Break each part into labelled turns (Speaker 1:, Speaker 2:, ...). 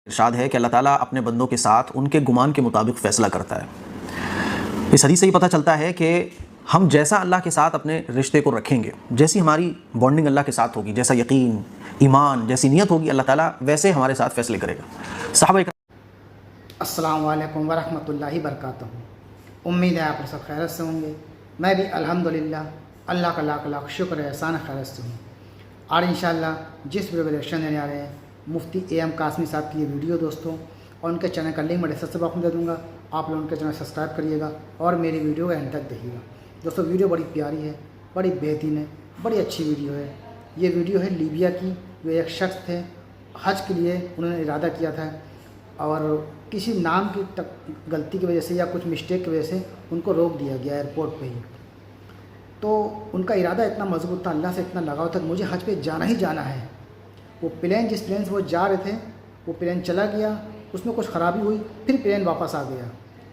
Speaker 1: इरशाद है कि अल्लाह ताला अपने बंदों के साथ उनके गुमान के मुताबिक फ़ैसला करता है। इस हदीस से ही पता चलता है कि हम जैसा अल्लाह के साथ अपने रिश्ते को रखेंगे, जैसी हमारी बॉन्डिंग अल्लाह के साथ होगी, जैसा यकीन, ईमान, जैसी नीयत होगी, अल्लाह ताला वैसे हमारे साथ फ़ैसले करेगा। साहबा
Speaker 2: अस्सलामु अलैकुम वरहमतुल्लाहि वबरकातुहू। उम्मीद है आप सब खैरियत से होंगे। मैं भी अल्हम्दुलिल्लाह अल्लाह का लाख लाख शुक्र है, एहसान खैरियत से हूँ। और इंशाअल्लाह जिस वीडियो में रिएक्शन देने आ रहे हैं मुफ्ती AM कासमी साहब की ये वीडियो दोस्तों, और उनके चैनल का लिंक मैं डिस्क्रिप्शन बॉक्स में दे दूँगा। आप लोग उनके चैनल सब्सक्राइब करिएगा और मेरी वीडियो को एंड तक देखिएगा। दोस्तों वीडियो बड़ी प्यारी है, बड़ी बेहतरीन है, बड़ी अच्छी वीडियो है। ये वीडियो है लीबिया की। वे एक शख्स थे, हज के लिए उन्होंने इरादा किया था और किसी नाम की गलती की वजह से या कुछ मिस्टेक की वजह से उनको रोक दिया गया एयरपोर्ट पे ही। तो उनका इरादा इतना मजबूत था, अल्लाह से इतना लगाव था कि मुझे हज पे जाना ही जाना है। वो प्लेन जिस प्लेन से वो जा रहे थे वो प्लेन चला गया, उसमें कुछ ख़राबी हुई, फिर प्लेन वापस आ गया।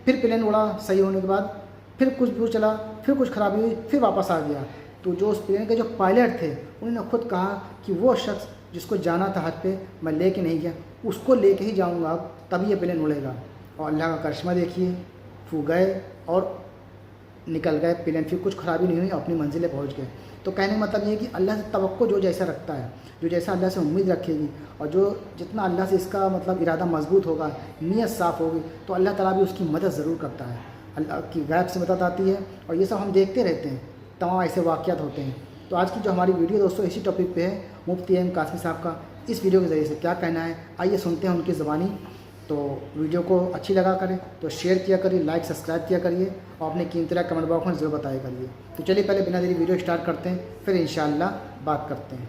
Speaker 2: फिर प्लेन उड़ा सही होने के बाद फिर कुछ दूर चला, फिर कुछ ख़राबी हुई, फिर वापस आ गया। तो जो उस प्लेन के जो पायलट थे उन्होंने खुद कहा कि वो शख्स जिसको जाना था हज पे मैं लेके नहीं गया, उसको लेके ही जाऊंगा तभी ये प्लेन उड़ेगा। और अल्लाह का करिश्मा देखिए, वो गए और निकल गए प्लेन, फिर कुछ ख़राबी नहीं हुई, अपनी मंजिल पहुंच गए। तो कहने का मतलब ये है कि अल्लाह से तवक्को जो जैसा रखता है, जो जैसा अल्लाह से उम्मीद रखेगी और जो जितना अल्लाह से इसका मतलब इरादा मजबूत होगा, नीयत साफ़ होगी, तो अल्लाह ताला भी उसकी मदद ज़रूर करता है। अल्लाह की गैब से मदद आती है और ये सब हम देखते रहते हैं, तमाम ऐसे वाक़यात होते हैं। तो आज की जो हमारी वीडियो दोस्तों इसी टॉपिक पे है, मुफ्ती AM कासमी साहब का इस वीडियो के ज़रिए से क्या कहना है, आइए सुनते हैं उनकी ज़बानी। तो वीडियो को अच्छी लगा करें तो शेयर किया करिए, लाइक सब्सक्राइब किया करिए और अपने कीमती राय कमेंट बॉक्स में ज़रूर बताया करिए। तो चलिए पहले बिना देरी वीडियो स्टार्ट करते हैं, फिर इंशाअल्लाह बात करते हैं।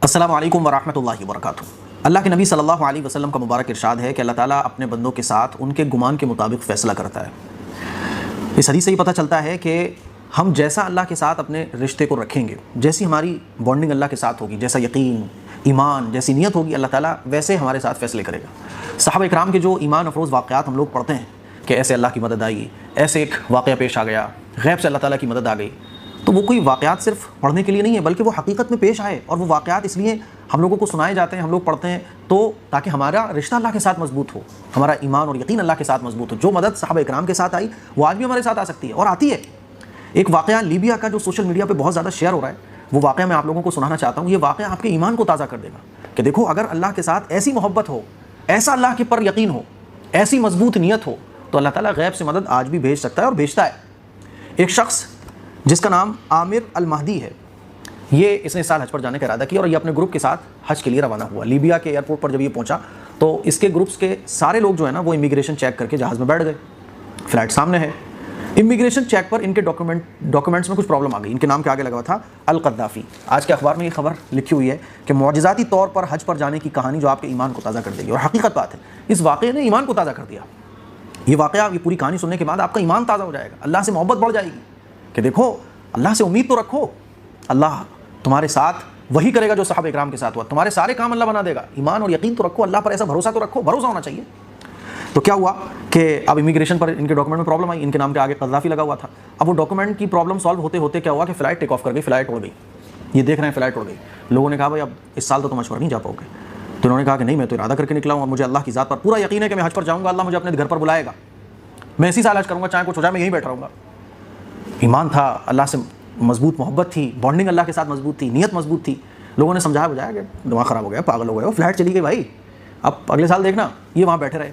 Speaker 1: अस्सलामु अलैकुम वरहमतुल्लाहि वबरकातुहू। अल्लाह के नबी सल्लल्लाहु अलैहि वसल्लम का मुबारक इरशाद है कि अल्लाह ताला अपने बंदों के साथ उनके गुमान के मुताबिक फ़ैसला करता है। इस हदीस से ही पता चलता है कि हम जैसा अल्लाह के साथ अपने रिश्ते को रखेंगे, जैसी हमारी बॉन्डिंग अल्लाह के साथ होगी, जैसा यकीन, ईमान, जैसी नीयत होगी, अल्लाह ताला वैसे हमारे साथ फ़ैसले करेगा। सहाबा इकराम के जो ईमान अफरोज़ वाक़यात हम लोग पढ़ते हैं कि ऐसे अल्लाह की मदद आई, ऐसे एक वाक़या पेश आ गया, गैब से अल्लाह ताला की मदद आ गई, तो वो कोई वाक़यात सिर्फ पढ़ने के लिए नहीं है, बल्कि वो हकीकत में पेश आए। और वो वाक़यात इसलिए हम लोगों को सुनाए जाते हैं, हम लोग पढ़ते हैं तो ताकि हमारा रिश्ता अल्लाह के साथ मजबूत हो, हमारा ईमान और यकीन अल्लाह के साथ मजबूत हो। जो मदद सहाबा इकराम के साथ आई वो आज भी हमारे साथ आ सकती है और आती है। एक वाक़या लीबिया का जो सोशल मीडिया पर बहुत ज़्यादा शेयर हो रहा है, वो वाक़या मैं आप लोगों को सुनाना चाहता हूँ। ये वाक़या आपके ईमान को ताज़ा कर देगा कि देखो, अगर अल्लाह के साथ ऐसी मोहब्बत हो, ऐसा अल्लाह के पर यकीन हो, ऐसी मजबूत नीयत हो, तो अल्लाह ताला गैब से मदद आज भी भेज सकता है और भेजता है। एक शख्स जिसका नाम आमिर अल महदी है, ये इसने इस साल हज पर जाने का इरादा किया और ये अपने ग्रुप के साथ हज के लिए रवाना हुआ। लीबिया के एयरपोर्ट पर जब ये पहुंचा तो इसके ग्रुप्स के सारे लोग जो है ना वो इमिग्रेशन चेक करके जहाज़ में बैठ गए। फ़्लाइट सामने है, इमिग्रेशन चेक पर इनके डॉक्यूमेंट्स में कुछ प्रॉब्लम आ गई। इनके नाम के आगे लगा हुआ था अल क़द्दाफ़ी। आज के अखबार में ये खबर लिखी हुई है कि मौजज़ाती तौर पर हज पर जाने की कहानी जो आपके ईमान को ताज़ा कर देगी। और हकीकत बात है, इस वाक़े ने ईमान को ताज़ा कर दिया। ये वाक़या, ये पूरी कहानी सुनने के बाद आपका ईमान ताज़ा हो जाएगा, अल्लाह से मोहब्बत बढ़ जाएगी कि देखो, अल्लाह से उम्मीद तो रखो, अल्लाह तुम्हारे साथ वही करेगा जो सहाबा इकराम के साथ हुआ, तुम्हारे सारे काम अल्लाह बना देगा। ईमान और यकीन तो रखो, अल्लाह पर ऐसा भरोसा तो रखो, भरोसा होना चाहिए। तो क्या हुआ कि अब इमिग्रेशन पर इनके डॉक्यूमेंट में प्रॉब्लम आई, इनके नाम के आगे क़द्दाफ़ी लगा हुआ था। अब वो डॉक्यूमेंट की प्रॉब्लम सॉल्व होते होते क्या हुआ कि फ़्लाइट टेक ऑफ कर गई, फ़्लाइट उड़ गई। ये देख रहे हैं फ़्लाइट उड़ गई। लोगों ने कहा भाई अब इस साल तो तुम हज पर नहीं जा पाओगे। तो उन्होंने कहा कि नहीं, मैं तो इरादा करके निकला हूँ और मुझे अल्लाह की ज़ात पर पूरा यकीन है कि मैं हज पर जाऊँगा, अल्लाह मुझे अपने घर पर बुलाएगा, मैं इसी साल हज करूँगा, चाहे कुछ हो जाए मैं यहीं बैठ रहूँगा। ईमान था, अल्लाह से मजबूत मोहब्बत थी, बॉन्डिंग अल्लाह के साथ मजबूत थी, नीयत मजबूत थी। लोगों ने समझाया बुझाया कि दिमाग ख़राब हो गया, पागल हो गया, फ़्लाइट चली गई भाई, अब अगले साल देखना। ये वहाँ बैठे रहे।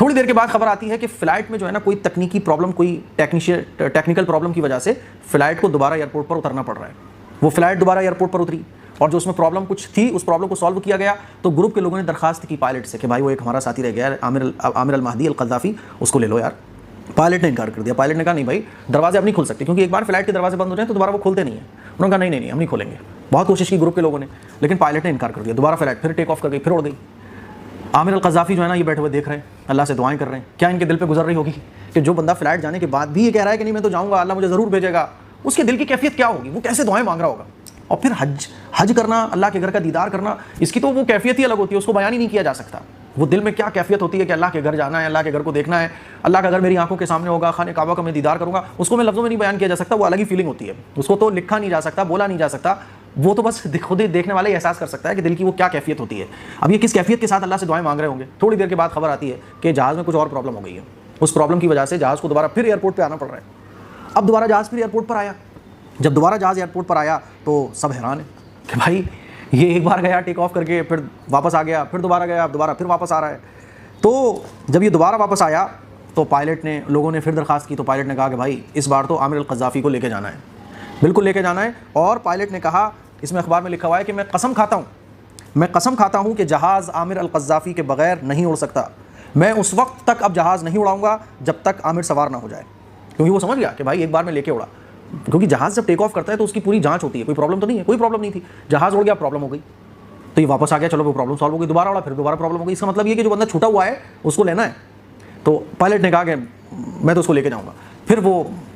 Speaker 1: थोड़ी देर के बाद खबर आती है कि फ़्लाइट में जो है ना कोई तकनीकी प्रॉब्लम, कोई टेक्निकल प्रॉब्लम की वजह से फ़्लाइट को दोबारा एयरपोर्ट पर उतरना पड़ रहा है। वो फ़्लाइट दोबारा एयरपोर्ट पर उतरी और जो उसमें प्रॉब्लम कुछ थी, उस प्रॉब्लम को सॉल्व किया गया। तो ग्रुप के लोगों ने दरखास्त की पायलट से कि भाई वो एक हमारा साथी रह गया है, आमिर अल महदी अल क़द्दाफ़ी, उसको ले लो यार। पायलट ने इनकार कर दिया। पायलट ने कहा नहीं भाई, दरवाजे अब नहीं खुल सकते, क्योंकि एक बार फ्लाइट के दरवाजे बंद हो जाए तो दोबारा वो खुलते नहीं है। उन्होंने कहा नहीं, हम नहीं खोलेंगे। बहुत कोशिश की ग्रुप के लोगों ने, लेकिन पायलट ने इनकार कर दिया। दोबारा फ्लाइट फिर टेक ऑफ कर गई, फिर उड़ गई। आमिर अल क़द्दाफ़ी जो है ना, ये बैठे हुए देख रहे हैं, अल्लाह से दुआएं कर रहे हैं। क्या इनके दिल पे गुजर रही होगी कि जो बंदा फ्लाइट जाने के बाद भी ये कह रहा है कि नहीं मैं तो जाऊँगा, अल्लाह मुझे ज़रूर भेजेगा, उसके दिल की कैफियत क्या होगी, वो कैसे दुआएं मांग रहा होगा। और फिर हज करना, अल्लाह के घर का दीदार करना, इसकी तो वो कैफियत ही अलग होती है, उसको बयान ही नहीं किया जा सकता। वो दिल में क्या कैफियत होती है कि अल्लाह के घर जाना है, अल्लाह के घर को देखना है, अल्लाह का घर मेरी आंखों के सामने होगा, खाने काबा का मैं दीदार करूँगा, उसको मैं लफ्ज़ों में नहीं बयान किया जा सकता। वो अलग ही फीलिंग होती है, उसको तो लिखा नहीं जा सकता, बोला नहीं जा सकता। वो तो बस खुद ही देखने वाला ही एहसास कर सकता है कि दिल की वो क्या कैफियत होती है। अब ये किस कैफियत के साथ अल्लाह से दुआएं मांग रहे होंगे। थोड़ी देर के बाद खबर आती है कि जहाज़ में कुछ और प्रॉब्लम हो गई है, उस प्रॉब्लम की वजह से जहाज़ को दोबारा फिर एयरपोर्ट पर आना पड़ रहा है। अब दोबारा जहाज़ फिर एयरपोर्ट पर आया। जब दोबारा जहाज़ एयरपोर्ट पर आया तो सब हैरान है कि भाई ये एक बार गया टेक ऑफ करके, फिर वापस आ गया, फिर दोबारा गया, दोबारा फिर वापस आ रहा है। तो जब ये दोबारा वापस आया तो पायलट ने, लोगों ने फिर दरख्वास्त की, तो पायलट ने कहा कि भाई इस बार तो आमिर अल-क़ज़्ज़ाफ़ी को लेके जाना है, बिल्कुल लेके जाना है। और पायलट ने कहा, इसमें अखबार में लिखा हुआ है कि मैं कसम खाता हूँ कि जहाज़ आमिर अल-क़ज़्ज़ाफ़ी के बगैर नहीं उड़ सकता। मैं उस वक्त तक अब जहाज़ नहीं उड़ाऊँगा जब तक आमिर सवार ना हो जाए, क्योंकि वो समझ गया कि भाई एक बार में लेके उड़ा। क्योंकि जहाज़ जब टेक ऑफ करता है तो उसकी पूरी जांच होती है, कोई प्रॉब्लम तो नहीं है, कोई प्रॉब्लम नहीं थी, जहाज़ उड़ गया, प्रॉब्लम हो गई, तो ये वापस आ गया, चलो वो प्रॉब्लम सॉल्व हो गई, दोबारा उड़ा, फिर दोबारा प्रॉब्लम हो गई। इसका मतलब ये कि जो बंदा छूटा हुआ है उसको लेना है। तो पायलट ने कहा कि मैं तो उसको लेके जाऊँगा। फिर वो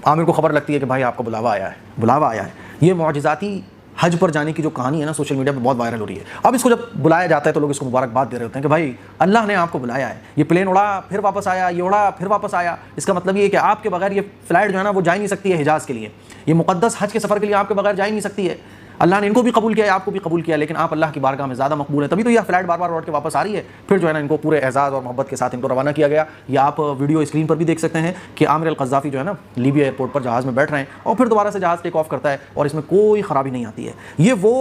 Speaker 1: आमिर को खबर लगती है कि भाई आपका बुलावा आया है। ये मुअजिज़ाती हज पर जाने की जो कहानी है ना, सोशल मीडिया पे बहुत वायरल हो रही है। अब इसको जब बुलाया जाता है तो लोग इसको मुबारकबाद दे रहे होते हैं कि भाई अल्लाह ने आपको बुलाया है, ये प्लेन उड़ा फिर वापस आया, ये उड़ा फिर वापस आया। इसका मतलब ये है कि आपके बगैर ये फ़्लाइट जो है ना वो जा ही नहीं सकती है हिजाज़ के लिए, ये मुक़द्दस हज के सफ़र के लिए आपके बगैर जा ही नहीं सकती है। अल्लाह ने इनको भी कबूल किया है, आपको भी कबूल किया, लेकिन आप अल्लाह की बारगाह में ज़्यादा मकबूल है, तभी तो यह फ़्लाइट बार बार लौट के वापस आ रही है। फिर जो है ना इनको पूरे एजाज़ और मोहब्बत के साथ इनको रवाना किया गया। या आप वीडियो स्क्रीन पर भी देख सकते हैं कि आमिर अल-क़ज़्ज़ाफ़ी जो है ना लीबिया एयरपोर्ट पर जहाज़ में बैठ रहे हैं और फिर दोबारा से जहाज़ टेक ऑफ करता है और इसमें कोई ख़राबी नहीं आती है। ये वो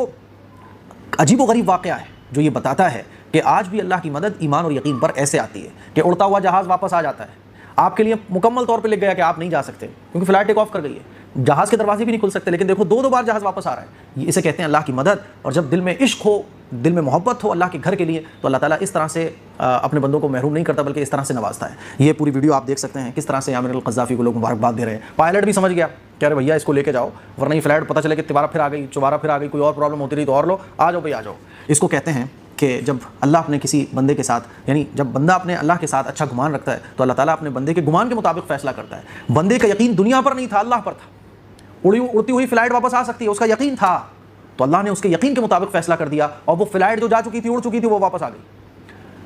Speaker 1: अजीब व गरीब वाक़या है जो ये बताता है कि आज भी अल्लाह की मदद ईमान और यकीन पर ऐसे आती है कि उड़ता हुआ जहाज़ वापस आ जाता है, आपके लिए मुकम्मल तौर पे लिख गया कि आप नहीं जा सकते क्योंकि फ़्लाइट टेक ऑफ कर गई है, जहाज़ के दरवाजे भी नहीं खुल सकते, लेकिन देखो दो बार जहाज़ वापस आ रहा है। इसे कहते हैं अल्लाह की मदद। और जब दिल में इश्क हो, दिल में मोहब्बत हो अल्लाह के घर के लिए, तो अल्लाह ताला इस तरह से अपने बंदों को महरूम नहीं करता, बल्कि इस तरह से नवाजता है। ये पूरी वीडियो आप देख सकते हैं किस तरह से आमिर अल-क़ज़्ज़ाफ़ी को लोग मुबारकबाद दे रहे हैं। पायलट भी समझ गया कि अरे भैया इसको लेके जाओ, वरना ये फ़्लाइट पता चले कि दोबारा फिर आ गई, कोई और प्रॉब्लम होती रही तो और लो, आ जाओ भाई आ जाओ। इसको कहते हैं कि जब अल्लाह अपने किसी बंदे के साथ, यानी जब बंदा अपने अल्लाह के साथ अच्छा गुमान रखता है तो अल्लाह ताला अपने बंदे के गुमान के मुताबिक फ़ैसला करता है। बंदे का यकीन दुनिया पर नहीं था, अल्लाह पर था। उड़ती हुई फ़्लाइट वापस आ सकती है, उसका यकीन था, तो अल्लाह ने उसके यकीन के मुताबिक फ़ैसला कर दिया और वो फ़्लाइट जो जा चुकी थी, उड़ चुकी थी, वो वापस आ गई।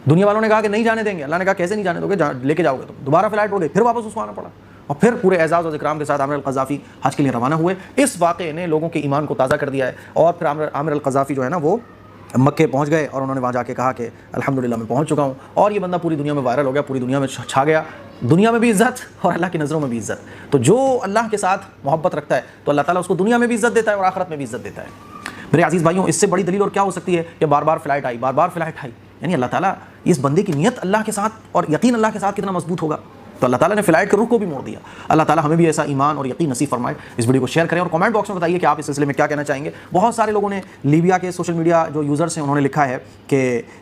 Speaker 1: दुनिया वालों ने कहा कि नहीं जाने देंगे, अल्लाह ने कहा कैसे नहीं जाने दोगे, लेके जाओगे तुम। दोबारा फ़्लाइट उड़ गई, फिर वापस उसको आना पड़ा और फिर पूरे एजाज़ और इकराम के साथ आमिर अल-क़ज़्ज़ाफ़ी हज के लिए रवाना हुए। इस वाक़े ने लोगों के ईमान को ताज़ा कर दिया है और फिर आमिर अल-क़ज़्ज़ाफ़ी जो है ना वो मक्के पहुंच गए और उन्होंने वहाँ जाके कहा कि अल्हम्दुलिल्लाह मैं पहुंच चुका हूँ। और ये बंदा पूरी दुनिया में वायरल हो गया, पूरी दुनिया में छा गया, दुनिया में भी इज़्ज़त और अल्लाह की नज़रों में भी इज़्ज़त। तो जो अल्लाह के साथ मोहब्बत रखता है तो अल्लाह ताला उसको दुनिया में भी इज़्ज़त देता है और आखिरत में भी इज़्ज़त देता है। मेरे अजीज़ भाइयों, इससे बड़ी दलील और क्या हो सकती है कि बार बार फ़्लाइट आई, यानी अल्लाह ताला, इस बंदे की नीयत अल्लाह के साथ और यकीन अल्लाह के साथ कितना मजबूत होगा। तो अल्लाह ताला ने फ़्लाइट के रुख को भी मोड़ दिया। अल्लाह ताला हमें भी ऐसा ईमान और यकीन नसीब फरमाए। इस वीडियो को शेयर करें और कमेंट बॉक्स में बताइए कि आप इस सिलसिले में क्या कहना चाहेंगे। बहुत सारे लोगों ने, लीबिया के सोशल मीडिया जो यूज़र्स हैं, उन्होंने लिखा है कि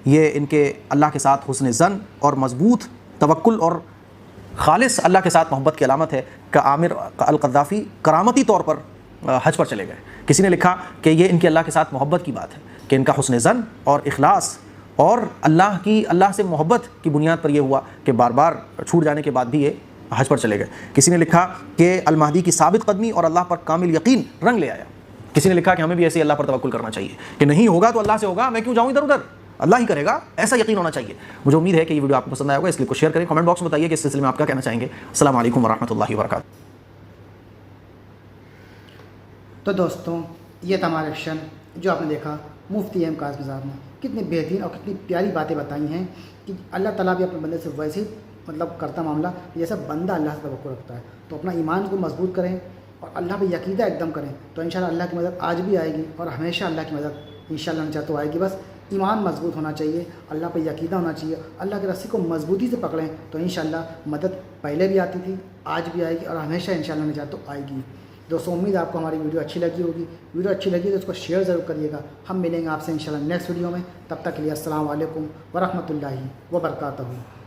Speaker 1: ये इनके अल्लाह के साथ हुस्न ज़न और मजबूत तवक्कुल और खालिस अल्लाह के साथ मोहब्बत की अलामत है कि आमिर अल-क़ज़्ज़ाफ़ी करामती तौर पर हज पर चले गए। किसी ने लिखा कि ये इनके अल्लाह के साथ मोहब्बत की बात है कि इनका हुस्न ज़न और इखलास और अल्लाह से मोहब्बत की बुनियाद पर यह हुआ कि बार बार छूट जाने के बाद भी ये हज पर चले गए। किसी ने लिखा कि अल-महदी की साबित कदमी और अल्लाह पर कामिल यकीन रंग ले आया। किसी ने लिखा कि हमें भी ऐसे अल्लाह पर तवक्कुल करना चाहिए कि नहीं होगा तो अल्लाह से होगा, मैं क्यों जाऊँ इधर उधर, अल्लाह ही करेगा, ऐसा यकीन होना चाहिए। मुझे उम्मीद है कि ये वीडियो आपको पसंद आया होगा, इसलिए को शेयर करें, कमेंट बॉक्स में बताइए कि इस सिलसिले में आप क्या कहना चाहेंगे। अस्सलाम वालेकुम वरहमतुल्लाहि वबरकातुहू।
Speaker 2: तो दोस्तों, ये था हमारा एक्शन जो आपने देखा मुफ्ती एम काज़मी साहब ने कितनी बेहतरीन और कितनी प्यारी बातें बताई हैं कि अल्लाह ताला भी अपने बंदे से वैसे ही करता मामला जैसा बंदा अल्लाह से तवक्कुल रखता है। तो अपना ईमान को मजबूत करें और अल्लाह पे यकीदा एकदम करें, तो इंशाल्लाह अल्लाह की मदद आज भी आएगी और हमेशा अल्लाह की मदद इंशाल्लाह चाहे तो आएगी। बस ईमान मजबूत होना चाहिए, अल्लाह पे यकीदा होना चाहिए, अल्लाह की रस्सी को मजबूती से पकड़ें तो इंशाल्लाह मदद पहले भी आती थी, आज भी आएगी और हमेशा इंशाल्लाह चाहे तो आएगी। दोस्तों, उम्मीद है आपको हमारी वीडियो अच्छी लगी होगी। वीडियो अच्छी लगी तो इसको शेयर ज़रूर करिएगा। हम मिलेंगे आपसे इंशाल्लाह नेक्स्ट वीडियो में। तब तक के लिए अस्सलाम वालेकुम वरहमतुल्लाहि वबरकातुहू।